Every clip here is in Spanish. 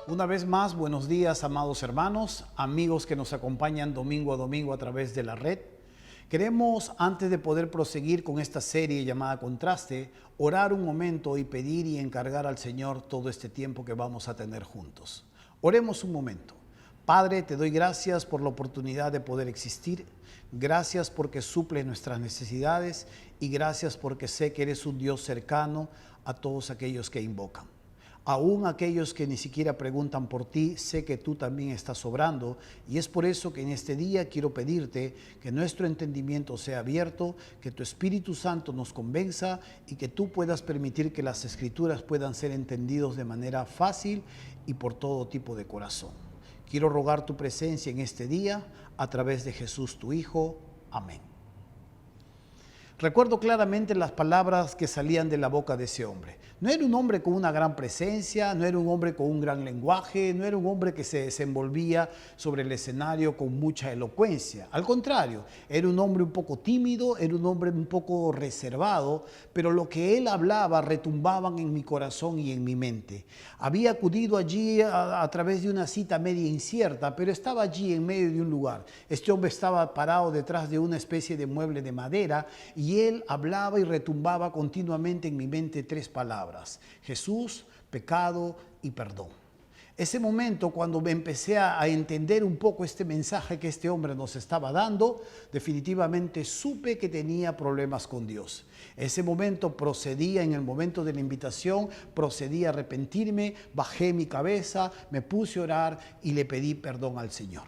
Una vez más, buenos días, amados hermanos, amigos que nos acompañan domingo a domingo a través de la red. Queremos, antes de poder proseguir con esta serie llamada Contraste, orar un momento y pedir y encargar al Señor todo este tiempo que vamos a tener juntos. Oremos un momento. Padre, te doy gracias por la oportunidad de poder existir. Gracias porque suples nuestras necesidades y gracias porque sé que eres un Dios cercano a todos aquellos que invocan. Aún aquellos que ni siquiera preguntan por ti, sé que tú también estás obrando, y es por eso que en este día quiero pedirte que nuestro entendimiento sea abierto, que tu Espíritu Santo nos convenza y que tú puedas permitir que las Escrituras puedan ser entendidos de manera fácil y por todo tipo de corazón. Quiero rogar tu presencia en este día a través de Jesús tu Hijo. Amén. Recuerdo claramente las palabras que salían de la boca de ese hombre. No era un hombre con una gran presencia, no era un hombre con un gran lenguaje, no era un hombre que se desenvolvía sobre el escenario con mucha elocuencia. Al contrario, era un hombre un poco tímido, era un hombre un poco reservado, pero lo que él hablaba retumbaban en mi corazón y en mi mente. Había acudido allí a través de una cita media incierta, pero estaba allí en medio de un lugar. Este hombre estaba parado detrás de una especie de mueble de madera y él hablaba y retumbaba continuamente en mi mente tres palabras: Jesús, pecado y perdón. Ese momento, cuando me empecé a entender un poco este mensaje que este hombre nos estaba dando, definitivamente supe que tenía problemas con Dios. Ese momento procedía, en el momento de la invitación, procedí a arrepentirme, bajé mi cabeza, me puse a orar y le pedí perdón al Señor.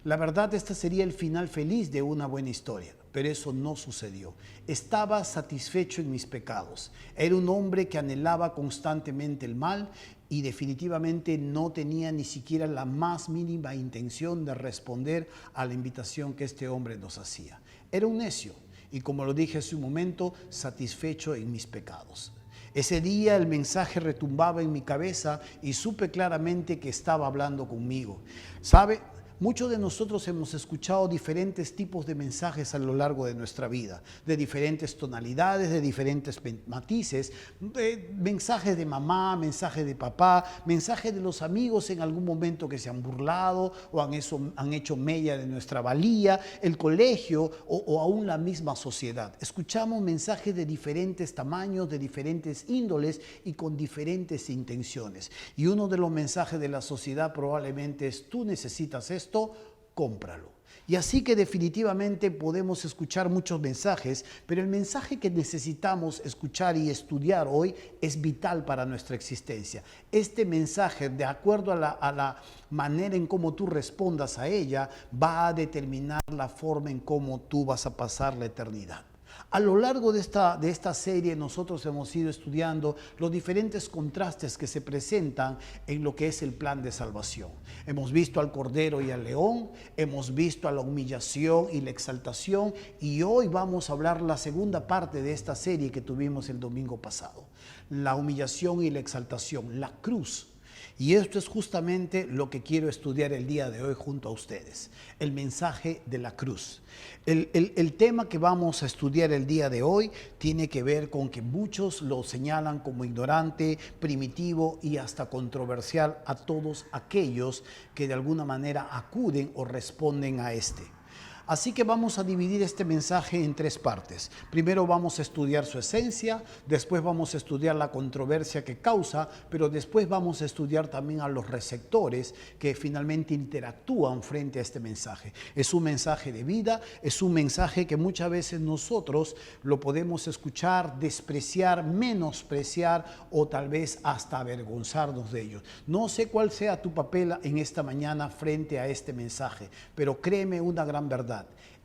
La verdad, este sería el final feliz de una buena historia, pero eso no sucedió. Estaba satisfecho en mis pecados. Era un hombre que anhelaba constantemente el mal y definitivamente no tenía ni siquiera la más mínima intención de responder a la invitación que este hombre nos hacía. Era un necio y, como lo dije hace un momento, satisfecho en mis pecados. Ese día el mensaje retumbaba en mi cabeza y supe claramente que estaba hablando conmigo. ¿Sabe? Muchos de nosotros hemos escuchado diferentes tipos de mensajes a lo largo de nuestra vida, de diferentes tonalidades, de diferentes matices, mensajes de mamá, mensajes de papá, mensajes de los amigos en algún momento que se han burlado o han hecho mella de nuestra valía, el colegio o aún la misma sociedad. Escuchamos mensajes de diferentes tamaños, de diferentes índoles y con diferentes intenciones. Y uno de los mensajes de la sociedad probablemente es: tú necesitas esto, cómpralo. Y así que definitivamente podemos escuchar muchos mensajes, pero el mensaje que necesitamos escuchar y estudiar hoy es vital para nuestra existencia. Este mensaje, de acuerdo a la manera en cómo tú respondas a ella, va a determinar la forma en cómo tú vas a pasar la eternidad. A lo largo de esta serie nosotros hemos ido estudiando los diferentes contrastes que se presentan en lo que es el plan de salvación. Hemos visto al Cordero y al León, hemos visto a la humillación y la exaltación, y hoy vamos a hablar la segunda parte de esta serie que tuvimos el domingo pasado. La humillación y la exaltación, la cruz. Y esto es justamente lo que quiero estudiar el día de hoy junto a ustedes, el mensaje de la cruz. El tema que vamos a estudiar el día de hoy tiene que ver con que muchos lo señalan como ignorante, primitivo y hasta controversial a todos aquellos que de alguna manera acuden o responden a este. Así que vamos a dividir este mensaje en tres partes. Primero vamos a estudiar su esencia, después vamos a estudiar la controversia que causa, pero después vamos a estudiar también a los receptores que finalmente interactúan frente a este mensaje. Es un mensaje de vida, es un mensaje que muchas veces nosotros lo podemos escuchar, despreciar, menospreciar o tal vez hasta avergonzarnos de ellos. No sé cuál sea tu papel en esta mañana frente a este mensaje, pero créeme una gran verdad.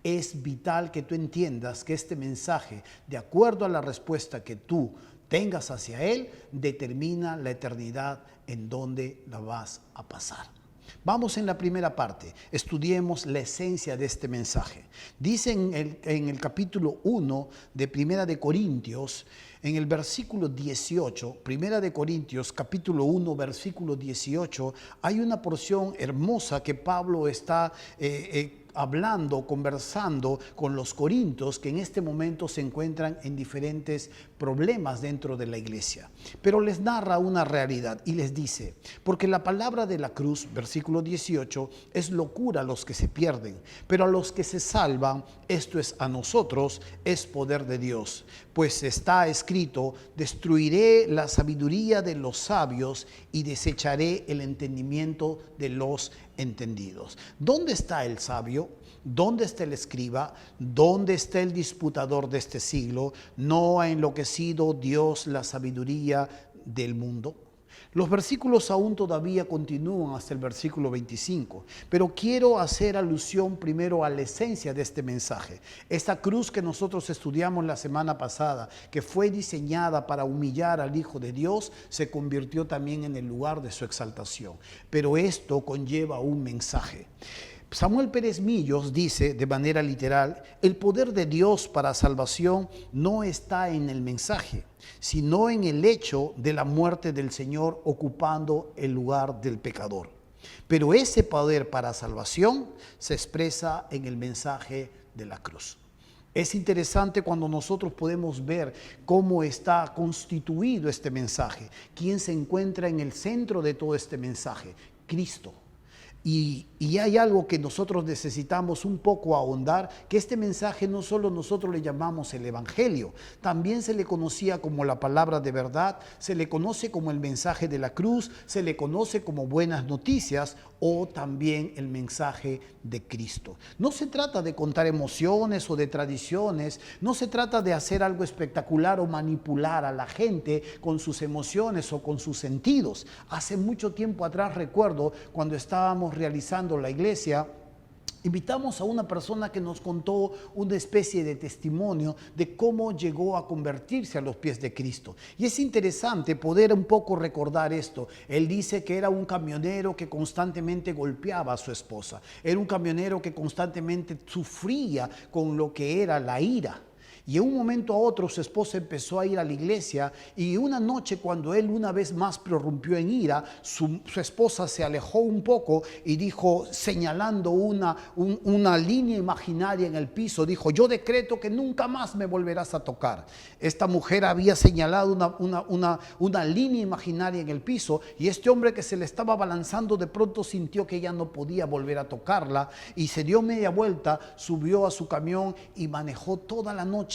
Es vital que tú entiendas que este mensaje, de acuerdo a la respuesta que tú tengas hacia él, determina la eternidad en donde la vas a pasar. Vamos en la primera parte, estudiemos la esencia de este mensaje. Dice en el capítulo 1 de Primera de Corintios, en el versículo 18, Primera de Corintios, capítulo 1, versículo 18, hay una porción hermosa que Pablo está hablando, conversando con los corintios que en este momento se encuentran en diferentes problemas dentro de la iglesia. Pero les narra una realidad y les dice, porque la palabra de la cruz, versículo 18, es locura a los que se pierden, pero a los que se salvan, esto es a nosotros, es poder de Dios. Pues está escrito, destruiré la sabiduría de los sabios y desecharé el entendimiento de los entendidos. ¿Dónde está el sabio? ¿Dónde está el escriba? ¿Dónde está el disputador de este siglo? ¿No ha enloquecido Dios la sabiduría del mundo? Los versículos aún todavía continúan hasta el versículo 25, pero quiero hacer alusión primero a la esencia de este mensaje. Esta cruz que nosotros estudiamos la semana pasada, que fue diseñada para humillar al Hijo de Dios, se convirtió también en el lugar de su exaltación. Pero esto conlleva un mensaje. Samuel Pérez Millos dice de manera literal, el poder de Dios para salvación no está en el mensaje, sino en el hecho de la muerte del Señor ocupando el lugar del pecador. Pero ese poder para salvación se expresa en el mensaje de la cruz. Es interesante cuando nosotros podemos ver cómo está constituido este mensaje, quién se encuentra en el centro de todo este mensaje, Cristo. Y hay algo que nosotros necesitamos un poco ahondar, que este mensaje no solo nosotros le llamamos el Evangelio, también se le conocía como la palabra de verdad, se le conoce como el mensaje de la cruz, se le conoce como buenas noticias o también el mensaje de Cristo. No se trata de contar emociones o de tradiciones, no se trata de hacer algo espectacular o manipular a la gente con sus emociones o con sus sentidos. Hace mucho tiempo atrás recuerdo cuando estábamos realizando la iglesia, invitamos a una persona que nos contó una especie de testimonio de cómo llegó a convertirse a los pies de Cristo. Y es interesante poder un poco recordar esto. Él dice que era un camionero que constantemente golpeaba a su esposa. Era un camionero que constantemente sufría con lo que era la ira. Y en un momento a otro su esposa empezó a ir a la iglesia y una noche cuando él una vez más prorrumpió en ira, su esposa se alejó un poco y dijo, señalando una línea imaginaria en el piso, dijo, yo decreto que nunca más me volverás a tocar. Esta mujer había señalado una línea imaginaria en el piso y este hombre que se le estaba balanzando de pronto sintió que ella no podía volver a tocarla y se dio media vuelta, subió a su camión y manejó toda la noche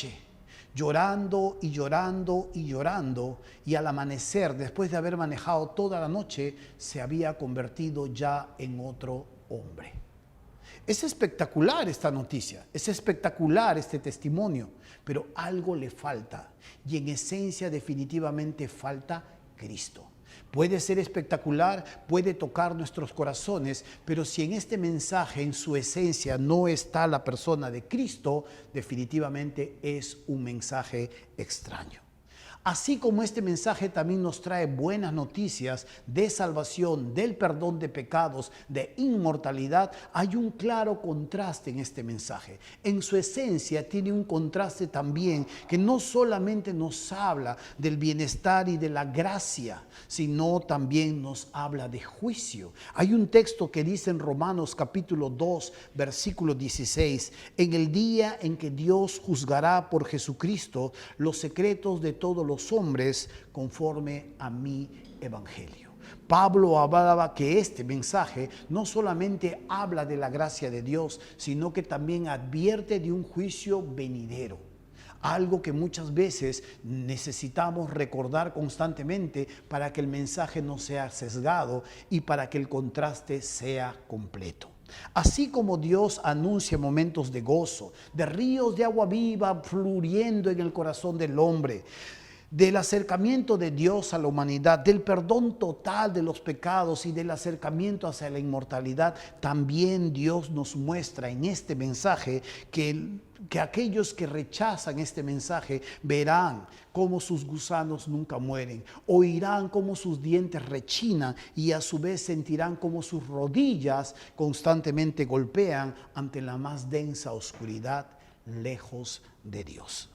llorando y llorando y llorando, y al amanecer, después de haber manejado toda la noche, se había convertido ya en otro hombre. Es espectacular esta noticia, es espectacular este testimonio, pero algo le falta, y en esencia definitivamente falta Cristo. Puede ser espectacular, puede tocar nuestros corazones, pero si en este mensaje, en su esencia, no está la persona de Cristo, definitivamente es un mensaje extraño. Así como este mensaje también nos trae buenas noticias de salvación, del perdón de pecados, de inmortalidad, hay un claro contraste en este mensaje. En su esencia tiene un contraste también que no solamente nos habla del bienestar y de la gracia, sino también nos habla de juicio. Hay un texto que dice en Romanos capítulo 2, versículo 16, en el día en que Dios juzgará por Jesucristo los secretos de todos los hombres conforme a mi evangelio. Pablo hablaba que este mensaje no solamente habla de la gracia de Dios, sino que también advierte de un juicio venidero. Algo que muchas veces necesitamos recordar constantemente para que el mensaje no sea sesgado y para que el contraste sea completo. Así como Dios anuncia momentos de gozo, de ríos de agua viva fluyendo en el corazón del hombre, del acercamiento de Dios a la humanidad, del perdón total de los pecados y del acercamiento hacia la inmortalidad, también Dios nos muestra en este mensaje que aquellos que rechazan este mensaje verán cómo sus gusanos nunca mueren, oirán cómo sus dientes rechinan y a su vez sentirán cómo sus rodillas constantemente golpean ante la más densa oscuridad lejos de Dios.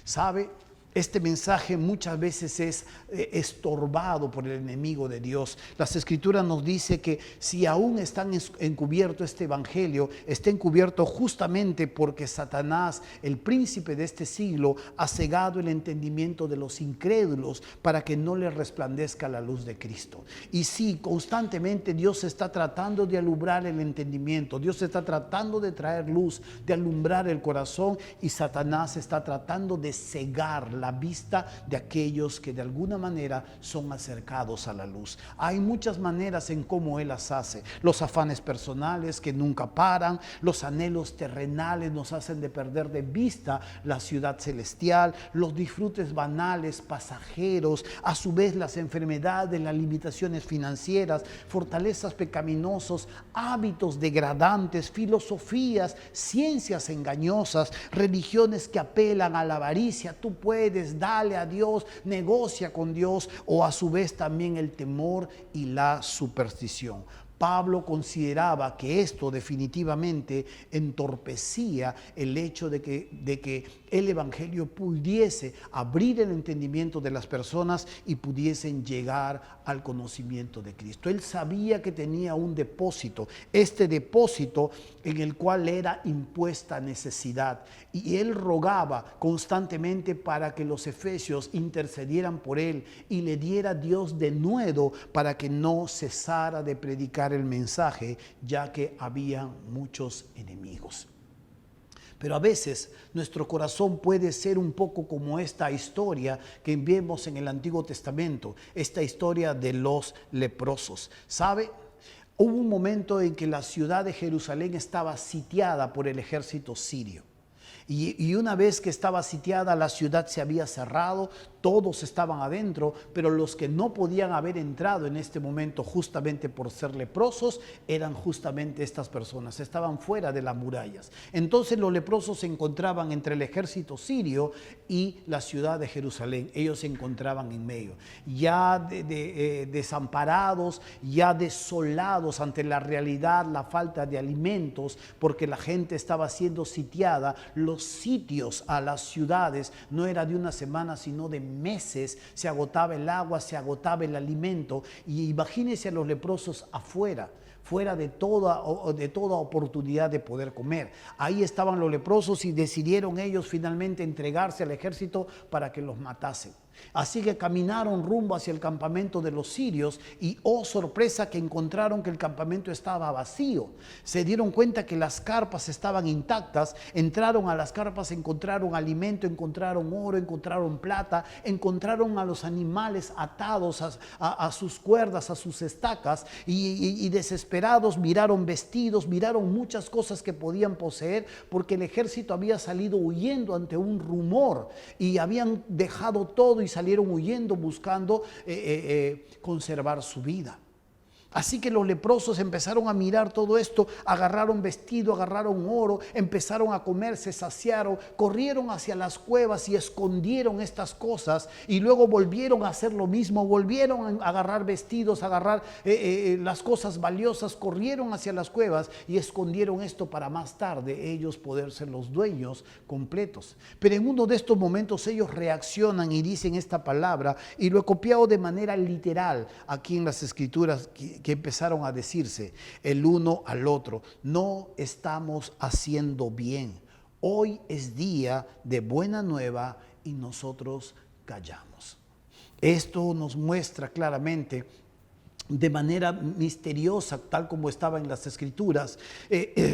¿Sabe? Este mensaje muchas veces es estorbado por el enemigo de Dios. Las Escrituras nos dice que si aún está encubierto este evangelio, está encubierto justamente porque Satanás, el príncipe de este siglo, ha cegado el entendimiento de los incrédulos para que no les resplandezca la luz de Cristo. Y sí, constantemente Dios está tratando de alumbrar el entendimiento, Dios está tratando de traer luz, de alumbrar el corazón, y Satanás está tratando de cegar la vista de aquellos que de alguna manera son acercados a la luz. Hay muchas maneras en cómo Él las hace. Los afanes personales que nunca paran, los anhelos terrenales nos hacen de perder de vista la ciudad celestial, los disfrutes banales, pasajeros, a su vez las enfermedades, las limitaciones financieras, fortalezas pecaminosas, hábitos degradantes, filosofías, ciencias engañosas, religiones que apelan a la avaricia. Tú puedes, dale a Dios, negocia con Dios, o a su vez también el temor y la superstición. Pablo consideraba que esto definitivamente entorpecía el hecho de que el evangelio pudiese abrir el entendimiento de las personas y pudiesen llegar al conocimiento de Cristo. Él sabía que tenía un depósito, este depósito en el cual era impuesta necesidad, y él rogaba constantemente para que los efesios intercedieran por él y le diera Dios denuedo para que no cesara de predicar el mensaje, ya que había muchos enemigos. Pero a veces nuestro corazón puede ser un poco como esta historia que vemos en el Antiguo Testamento, esta historia de los leprosos. ¿Sabe? Hubo un momento en que la ciudad de Jerusalén estaba sitiada por el ejército sirio. Y una vez que estaba sitiada, la ciudad se había cerrado, todos estaban adentro, pero los que no podían haber entrado en este momento justamente por ser leprosos eran justamente estas personas, estaban fuera de las murallas. Entonces los leprosos se encontraban entre el ejército sirio y la ciudad de Jerusalén. Ellos se encontraban en medio, ya desamparados, ya desolados ante la realidad, la falta de alimentos, porque la gente estaba siendo sitiada. Los sitios a las ciudades no era de una semana, sino de meses. Se agotaba el agua, se agotaba el alimento, y imagínense a los leprosos afuera, fuera de toda oportunidad de poder comer. Ahí estaban los leprosos y decidieron ellos finalmente entregarse al ejército para que los matasen. Así que caminaron rumbo hacia el campamento de los sirios y, oh sorpresa, que encontraron que el campamento estaba vacío. Se dieron cuenta que las carpas estaban intactas. Entraron a las carpas, encontraron alimento, encontraron oro, encontraron plata, encontraron a los animales atados a sus cuerdas, a sus estacas, y desesperados miraron vestidos, miraron muchas cosas que podían poseer, porque el ejército había salido huyendo ante un rumor y habían dejado todo y salieron huyendo buscando conservar su vida. Así que los leprosos empezaron a mirar todo esto, agarraron vestido, agarraron oro, empezaron a comer, se saciaron, corrieron hacia las cuevas y escondieron estas cosas, y luego volvieron a hacer lo mismo, volvieron a agarrar vestidos, a agarrar las cosas valiosas, corrieron hacia las cuevas y escondieron esto para más tarde ellos poder ser los dueños completos. Pero en uno de estos momentos ellos reaccionan y dicen esta palabra, y lo he copiado de manera literal aquí en las Escrituras, que empezaron a decirse el uno al otro: no estamos haciendo bien, hoy es día de buena nueva y nosotros callamos. Esto nos muestra claramente, de manera misteriosa, tal como estaba en las Escrituras,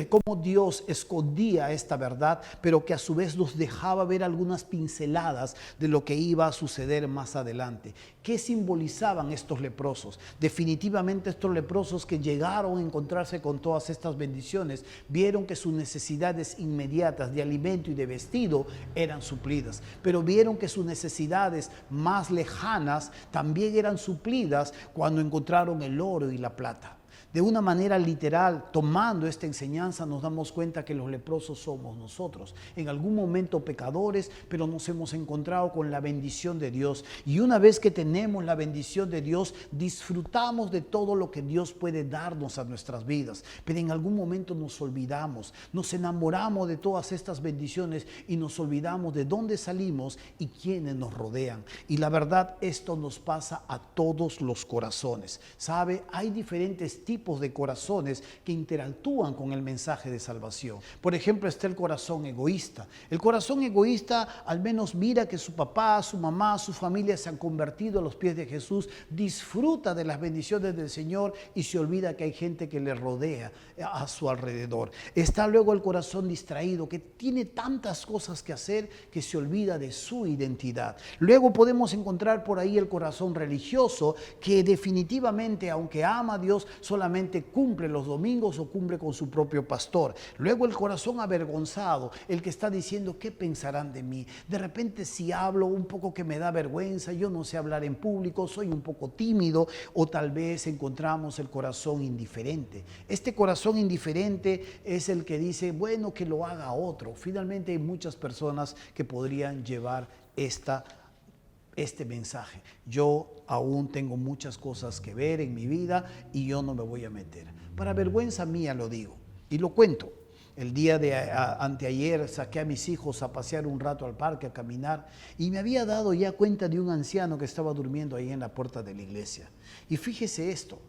cómo Dios escondía esta verdad, pero que a su vez nos dejaba ver algunas pinceladas de lo que iba a suceder más adelante. ¿Qué simbolizaban estos leprosos? Definitivamente estos leprosos que llegaron a encontrarse con todas estas bendiciones, vieron que sus necesidades inmediatas de alimento y de vestido eran suplidas, pero vieron que sus necesidades más lejanas también eran suplidas cuando encontraron el oro y la plata. De una manera literal, tomando esta enseñanza, nos damos cuenta que los leprosos somos nosotros. En algún momento pecadores, pero nos hemos encontrado con la bendición de Dios. Y una vez que tenemos la bendición de Dios, disfrutamos de todo lo que Dios puede darnos a nuestras vidas. Pero en algún momento nos olvidamos, nos enamoramos de todas estas bendiciones y nos olvidamos de dónde salimos y quiénes nos rodean. Y la verdad, esto nos pasa a todos los corazones. ¿Sabe? Hay diferentes tipos de corazones que interactúan con el mensaje de salvación. Por ejemplo, está el corazón egoísta. El corazón egoísta al menos mira que su papá, su mamá, su familia se han convertido a los pies de Jesús, disfruta de las bendiciones del Señor y se olvida que hay gente que le rodea a su alrededor. Está luego el corazón distraído, que tiene tantas cosas que hacer que se olvida de su identidad. Luego podemos encontrar por ahí el corazón religioso, que definitivamente, aunque ama a Dios, solamente cumple los domingos o cumple con su propio pastor. Luego el corazón avergonzado, el que está diciendo, ¿qué pensarán de mí? De repente si hablo un poco que me da vergüenza, yo no sé hablar en público, soy un poco tímido, o tal vez encontramos el corazón indiferente. Este corazón indiferente es el que dice, bueno, que lo haga otro. Finalmente hay muchas personas que podrían llevar este mensaje. Yo aún tengo muchas cosas que ver en mi vida y yo no me voy a meter. Para vergüenza mía lo digo y lo cuento. El día de anteayer saqué a mis hijos a pasear un rato al parque, a caminar, y me había dado ya cuenta de un anciano que estaba durmiendo ahí en la puerta de la iglesia. Y fíjese esto.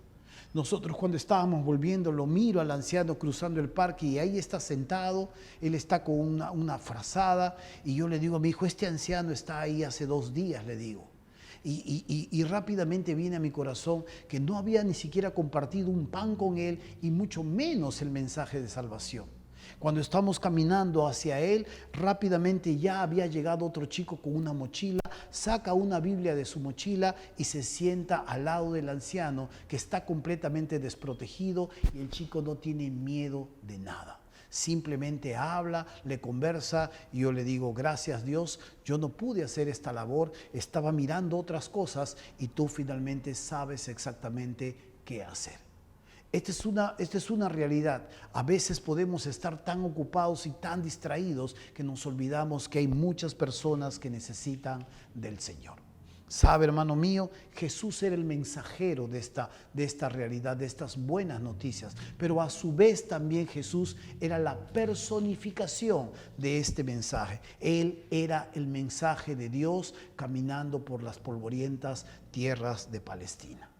Nosotros cuando estábamos volviendo, lo miro al anciano cruzando el parque y ahí está sentado, él está con una frazada y yo le digo a mi hijo, este anciano está ahí hace 2 días, le digo. Y rápidamente viene a mi corazón que no había ni siquiera compartido un pan con él y mucho menos el mensaje de salvación. Cuando estamos caminando hacia él, rápidamente ya había llegado otro chico con una mochila, saca una Biblia de su mochila y se sienta al lado del anciano que está completamente desprotegido y el chico no tiene miedo de nada. Simplemente habla, le conversa y yo le digo, gracias Dios, yo no pude hacer esta labor, estaba mirando otras cosas y tú finalmente sabes exactamente qué hacer. Esta es una realidad. A veces podemos estar tan ocupados y tan distraídos que nos olvidamos que hay muchas personas que necesitan del Señor. ¿Sabe, hermano mío? Jesús era el mensajero de esta realidad, de estas buenas noticias. Pero a su vez también Jesús era la personificación de este mensaje. Él era el mensaje de Dios caminando por las polvorientas tierras de Palestina.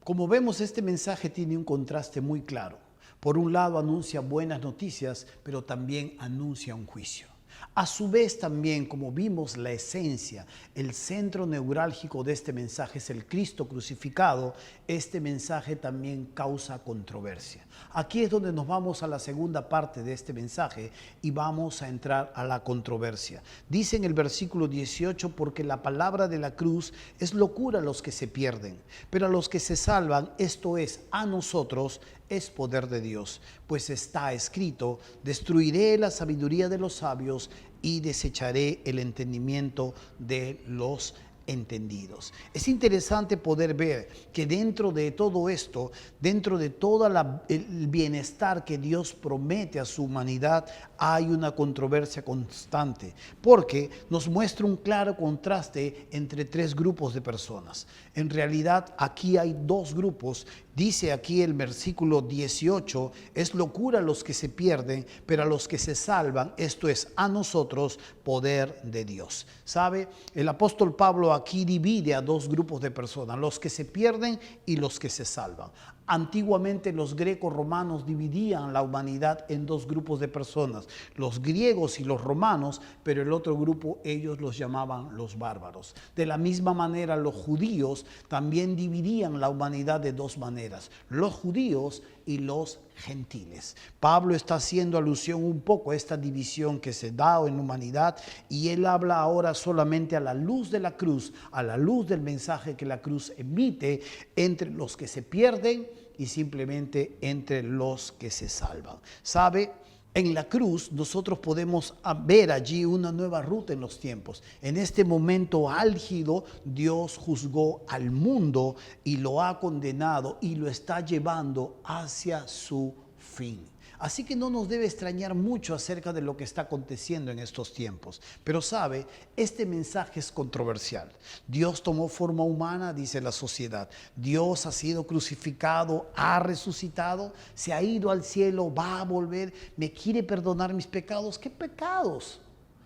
Como vemos, este mensaje tiene un contraste muy claro. Por un lado anuncia buenas noticias, pero también anuncia un juicio. A su vez también, como vimos, la esencia, el centro neurálgico de este mensaje es el Cristo crucificado. Este mensaje también causa controversia. Aquí es donde nos vamos a la segunda parte de este mensaje y vamos a entrar a la controversia. Dice en el versículo 18, porque la palabra de la cruz es locura a los que se pierden, pero a los que se salvan, esto es, a nosotros, es poder de Dios, pues está escrito, destruiré la sabiduría de los sabios y desecharé el entendimiento de los entendidos. Es interesante poder ver que dentro de todo esto, dentro de todo el bienestar que Dios promete a su humanidad, hay una controversia constante, porque nos muestra un claro contraste entre 3 grupos de personas. En realidad aquí hay 2 grupos. Dice aquí el versículo 18, es locura a los que se pierden, pero a los que se salvan, esto es, a nosotros, poder de Dios. ¿Sabe? El apóstol Pablo aquí divide a 2 grupos de personas, los que se pierden y los que se salvan. Antiguamente los griegos romanos dividían la humanidad en 2 grupos de personas, los griegos y los romanos, pero el otro grupo ellos los llamaban los bárbaros. De la misma manera los judíos también dividían la humanidad de 2 maneras, los judíos y los gentiles. Pablo está haciendo alusión un poco a esta división que se da en la humanidad y él habla ahora solamente a la luz de la cruz, a la luz del mensaje que la cruz emite entre los que se pierden y simplemente entre los que se salvan. ¿Sabe? En la cruz nosotros podemos ver allí una nueva ruta en los tiempos. En este momento álgido, Dios juzgó al mundo y lo ha condenado y lo está llevando hacia su fin. Así que no nos debe extrañar mucho acerca de lo que está aconteciendo en estos tiempos. Pero sabe, este mensaje es controversial. Dios tomó forma humana, dice la sociedad. Dios ha sido crucificado, ha resucitado, se ha ido al cielo, va a volver, me quiere perdonar mis pecados. ¿Qué pecados?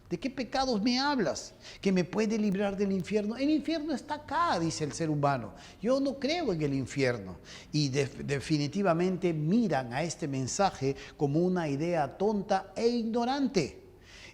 ¿De qué pecados me hablas? ¿Que me puede librar del infierno? El infierno está acá, dice el ser humano. Yo no creo en el infierno. Y definitivamente miran a este mensaje como una idea tonta e ignorante.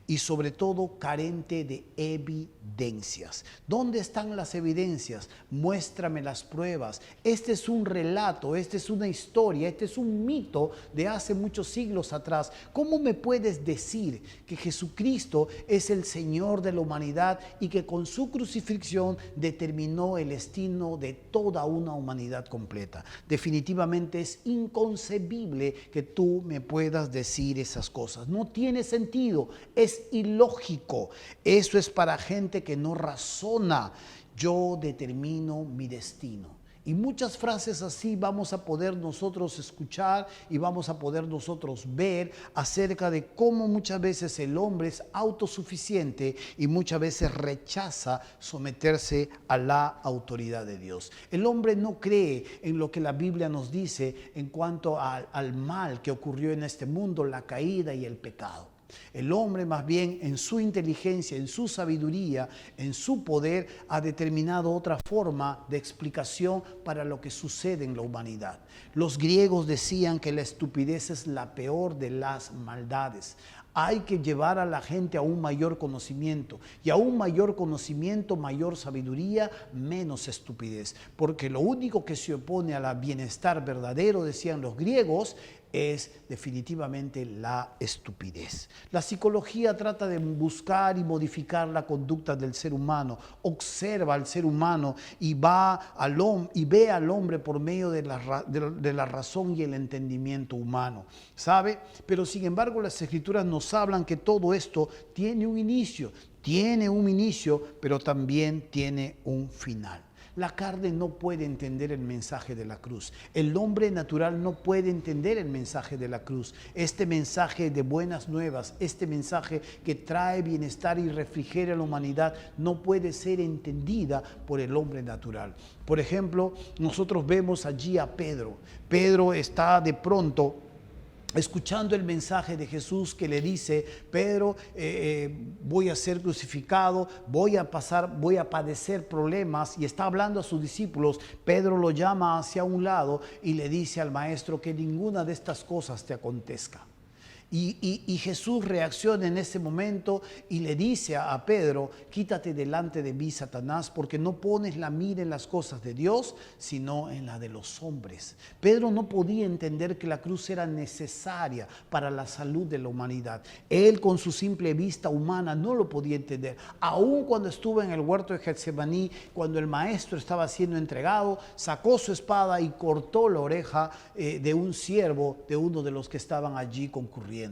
Y sobre todo carente de evidencias. ¿Dónde están las evidencias? Muéstrame las pruebas. Este es un relato, esta es una historia, este es un mito de hace muchos siglos atrás. ¿Cómo me puedes decir que Jesucristo es el Señor de la humanidad y que con su crucifixión determinó el destino de toda una humanidad completa? Definitivamente es inconcebible que tú me puedas decir esas cosas. No tiene sentido, es ilógico. Eso es para gente que no razona. Yo determino mi destino. Y muchas frases así vamos a poder nosotros escuchar y vamos a poder nosotros ver acerca de cómo muchas veces el hombre es autosuficiente y muchas veces rechaza someterse a la autoridad de Dios. El hombre no cree en lo que la Biblia nos dice en cuanto al mal que ocurrió en este mundo, la caída y el pecado. El hombre más bien en su inteligencia, en su sabiduría, en su poder ha determinado otra forma de explicación para lo que sucede en la humanidad. Los griegos decían que la estupidez es la peor de las maldades. Hay que llevar a la gente a un mayor conocimiento y a un mayor conocimiento, mayor sabiduría, menos estupidez. Porque lo único que se opone al bienestar verdadero, decían los griegos, es definitivamente la estupidez. La psicología trata de buscar y modificar la conducta del ser humano, observa al ser humano y ve al hombre por medio de la razón y el entendimiento humano, ¿sabe? Pero sin embargo las Escrituras nos hablan que todo esto tiene un inicio, pero también tiene un final. La carne no puede entender el mensaje de la cruz. El hombre natural no puede entender el mensaje de la cruz. Este mensaje de buenas nuevas, este mensaje que trae bienestar y refrigeria a la humanidad, no puede ser entendida por el hombre natural. Por ejemplo, nosotros vemos allí a Pedro. Pedro está de pronto escuchando el mensaje de Jesús que le dice: Pedro, voy a ser crucificado, voy a padecer problemas, y está hablando a sus discípulos. Pedro lo llama hacia un lado y le dice al maestro que ninguna de estas cosas te acontezca. Y Jesús reacciona en ese momento y le dice a Pedro: quítate delante de mí, Satanás, porque no pones la mira en las cosas de Dios, sino en la de los hombres. Pedro no podía entender que la cruz era necesaria para la salud de la humanidad. Él, con su simple vista humana, no lo podía entender. Aún cuando estuvo en el huerto de Getsemaní, cuando el maestro estaba siendo entregado, sacó su espada y cortó la oreja de un siervo de uno de los que estaban allí concurriendo.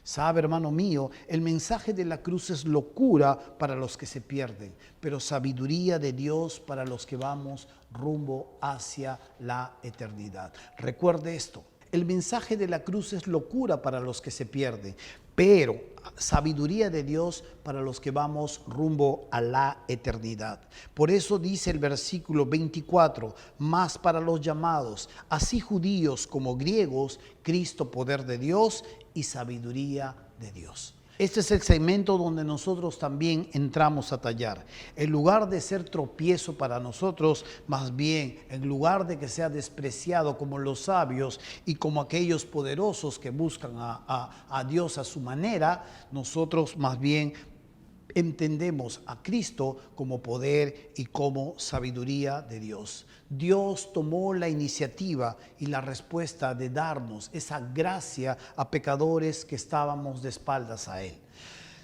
Sabe, hermano mío, el mensaje de la cruz es locura para los que se pierden, pero sabiduría de Dios para los que vamos rumbo hacia la eternidad. Recuerde esto: el mensaje de la cruz es locura para los que se pierden, pero sabiduría de Dios para los que vamos rumbo a la eternidad. Por eso dice el versículo 24: más para los llamados, así judíos como griegos, Cristo poder de Dios y sabiduría de Dios. Este es el segmento donde nosotros también entramos a tallar. En lugar de ser tropiezo para nosotros, más bien, en lugar de que sea despreciado como los sabios y como aquellos poderosos que buscan a Dios a su manera, nosotros más bien entendemos a Cristo como poder y como sabiduría de Dios. Dios tomó la iniciativa y la respuesta de darnos esa gracia a pecadores que estábamos de espaldas a Él.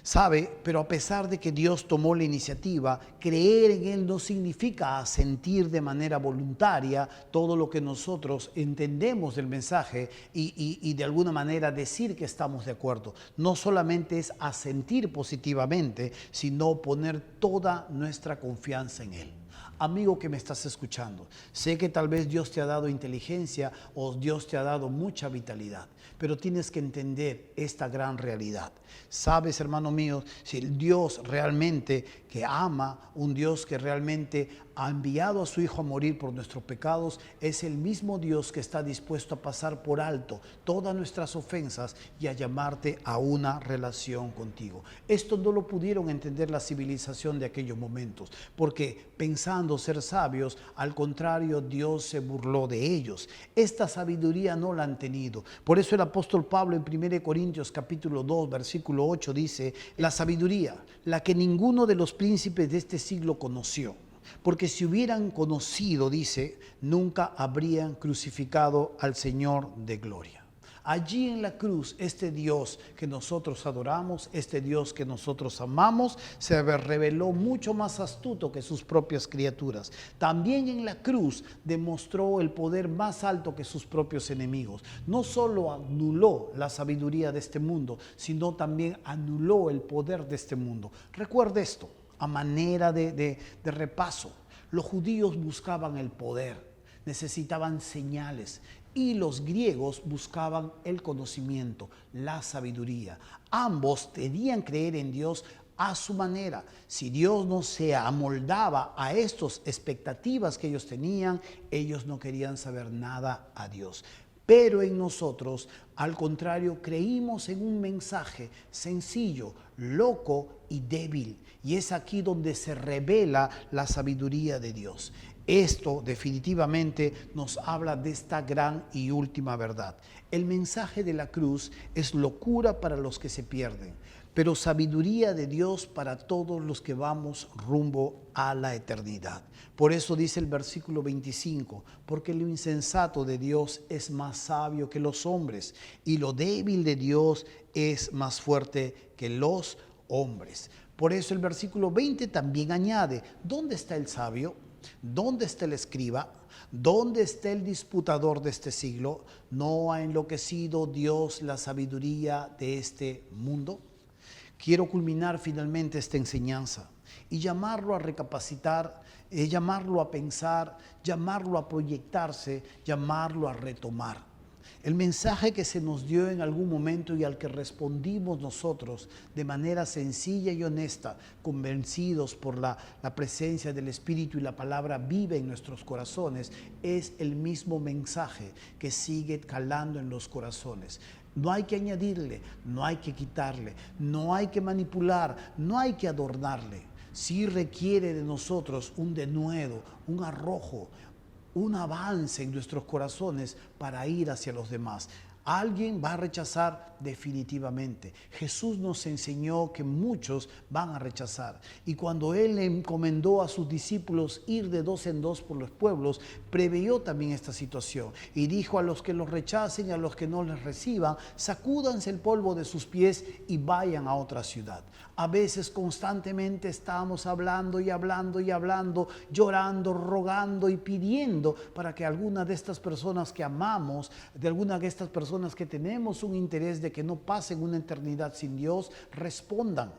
¿Sabe? Pero a pesar de que Dios tomó la iniciativa, creer en Él no significa asentir de manera voluntaria todo lo que nosotros entendemos del mensaje y de alguna manera decir que estamos de acuerdo. No solamente es asentir positivamente, sino poner toda nuestra confianza en Él. Amigo que me estás escuchando, sé que tal vez Dios te ha dado inteligencia o Dios te ha dado mucha vitalidad, pero tienes que entender esta gran realidad. Sabes, hermano mío, si el Dios realmente que ama, un Dios que realmente ha enviado a su Hijo a morir por nuestros pecados, es el mismo Dios que está dispuesto a pasar por alto todas nuestras ofensas y a llamarte a una relación contigo. Esto no lo pudieron entender la civilización de aquellos momentos, porque pensando ser sabios, al contrario, Dios se burló de ellos. Esta sabiduría no la han tenido. Por eso el apóstol Pablo en 1 Corintios capítulo 2, versículo 8 dice, la sabiduría, la que ninguno de los príncipes de este siglo conoció. Porque si hubieran conocido, dice, nunca habrían crucificado al Señor de gloria. Allí en la cruz, este Dios que nosotros adoramos, este Dios que nosotros amamos, se reveló mucho más astuto que sus propias criaturas. También en la cruz demostró el poder más alto que sus propios enemigos. No solo anuló la sabiduría de este mundo, sino también anuló el poder de este mundo. Recuerde esto. A manera de repaso, los judíos buscaban el poder, necesitaban señales y los griegos buscaban el conocimiento, la sabiduría. Ambos debían creer en Dios a su manera. Si Dios no se amoldaba a estas expectativas que ellos tenían, ellos no querían saber nada a Dios. Pero en nosotros, al contrario, creímos en un mensaje sencillo, loco y débil. Y es aquí donde se revela la sabiduría de Dios. Esto definitivamente nos habla de esta gran y última verdad. El mensaje de la cruz es locura para los que se pierden, pero sabiduría de Dios para todos los que vamos rumbo a la eternidad. Por eso dice el versículo 25, porque lo insensato de Dios es más sabio que los hombres, y lo débil de Dios es más fuerte que los hombres. Por eso el versículo 20 también añade, ¿dónde está el sabio? ¿Dónde está el escriba? ¿Dónde está el disputador de este siglo? ¿No ha enloquecido Dios la sabiduría de este mundo? Quiero culminar finalmente esta enseñanza y llamarlo a recapacitar, llamarlo a pensar, llamarlo a proyectarse, llamarlo a retomar. El mensaje que se nos dio en algún momento y al que respondimos nosotros de manera sencilla y honesta, convencidos por la presencia del Espíritu y la palabra viva en nuestros corazones, es el mismo mensaje que sigue calando en los corazones. No hay que añadirle, no hay que quitarle, no hay que manipular, no hay que adornarle. Sí requiere de nosotros un denuedo, un arrojo, un avance en nuestros corazones para ir hacia los demás. Alguien va a rechazar definitivamente. Jesús nos enseñó que muchos van a rechazar. Y cuando Él le encomendó a sus discípulos ir de dos en dos por los pueblos, preveyó también esta situación. Y dijo a los que los rechacen y a los que no les reciban, sacúdanse el polvo de sus pies y vayan a otra ciudad. A veces constantemente estamos hablando y hablando y hablando, llorando, rogando y pidiendo para que alguna de estas personas que amamos, de alguna de estas personas que tenemos un interés de que no pasen una eternidad sin Dios, respondan.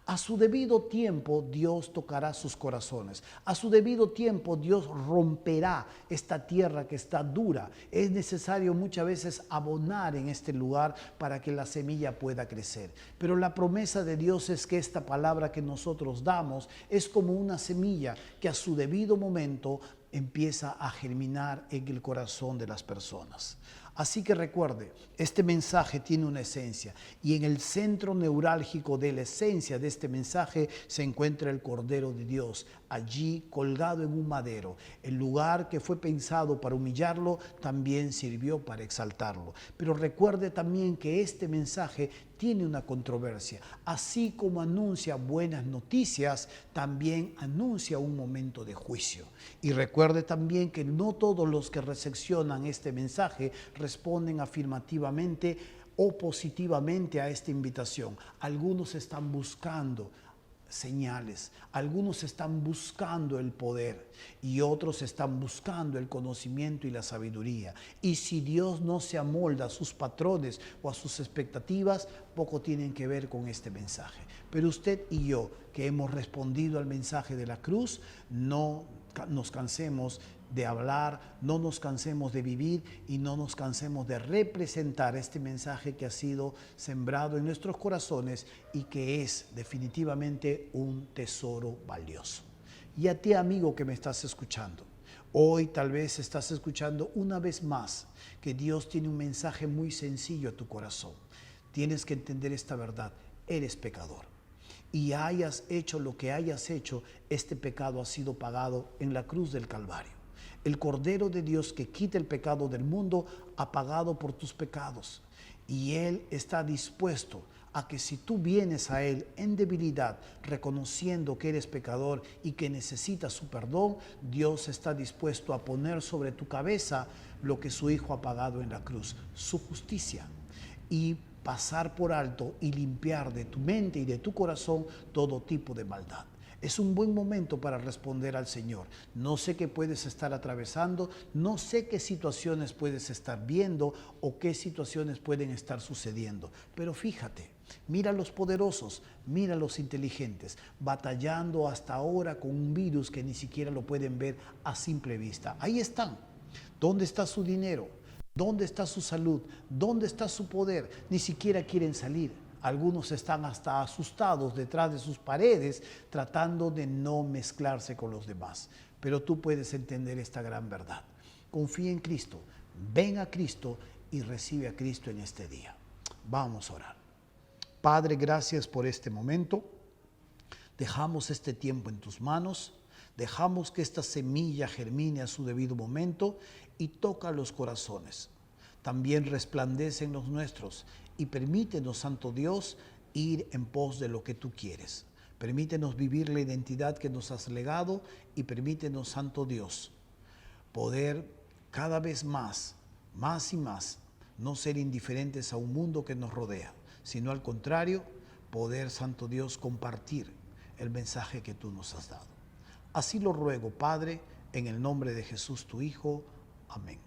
A su debido tiempo Dios tocará sus corazones. A su debido tiempo Dios romperá esta tierra que está dura. Es necesario muchas veces abonar en este lugar para que la semilla pueda crecer. Pero la promesa de Dios es que esta palabra que nosotros damos es como una semilla que a su debido momento empieza a germinar en el corazón de las personas. Así que recuerde, este mensaje tiene una esencia y en el centro neurálgico de la esencia de este mensaje se encuentra el Cordero de Dios, allí colgado en un madero. El lugar que fue pensado para humillarlo también sirvió para exaltarlo. Pero recuerde también que este mensaje tiene una controversia. Así como anuncia buenas noticias, también anuncia un momento de juicio. Y recuerde también que no todos los que recepcionan este mensaje responden afirmativamente o positivamente a esta invitación. Algunos están buscando señales, algunos están buscando el poder y otros están buscando el conocimiento y la sabiduría. Y si Dios no se amolda a sus patrones o a sus expectativas, poco tienen que ver con este mensaje. Pero usted y yo, que hemos respondido al mensaje de la cruz, no nos cansemos de hablar, no nos cansemos de vivir y no nos cansemos de representar este mensaje que ha sido sembrado en nuestros corazones y que es definitivamente un tesoro valioso. Y a ti, amigo que me estás escuchando, hoy tal vez estás escuchando una vez más que Dios tiene un mensaje muy sencillo a tu corazón. Tienes que entender esta verdad: eres pecador. Y hayas hecho lo que hayas hecho, este pecado ha sido pagado en la cruz del Calvario. El Cordero de Dios que quita el pecado del mundo ha pagado por tus pecados. Y Él está dispuesto a que si tú vienes a Él en debilidad, reconociendo que eres pecador y que necesitas su perdón, Dios está dispuesto a poner sobre tu cabeza lo que su Hijo ha pagado en la cruz, su justicia. Y pasar por alto y limpiar de tu mente y de tu corazón todo tipo de maldad. Es un buen momento para responder al Señor. No sé qué puedes estar atravesando, no sé qué situaciones puedes estar viendo o qué situaciones pueden estar sucediendo. Pero fíjate, mira a los poderosos, mira a los inteligentes, batallando hasta ahora con un virus que ni siquiera lo pueden ver a simple vista. Ahí están. ¿Dónde está su dinero? ¿Dónde está su salud? ¿Dónde está su poder? Ni siquiera quieren salir. Algunos están hasta asustados detrás de sus paredes tratando de no mezclarse con los demás. Pero tú puedes entender esta gran verdad. Confía en Cristo, ven a Cristo y recibe a Cristo en este día. Vamos a orar. Padre, gracias por este momento. Dejamos este tiempo en tus manos. Dejamos que esta semilla germine a su debido momento y toca los corazones. También resplandece en los nuestros y permítenos, Santo Dios, ir en pos de lo que tú quieres. Permítenos vivir la identidad que nos has legado y permítenos, Santo Dios, poder cada vez más y más, no ser indiferentes a un mundo que nos rodea, sino al contrario, poder, Santo Dios, compartir el mensaje que tú nos has dado. Así lo ruego, Padre, en el nombre de Jesús, tu Hijo. Amén.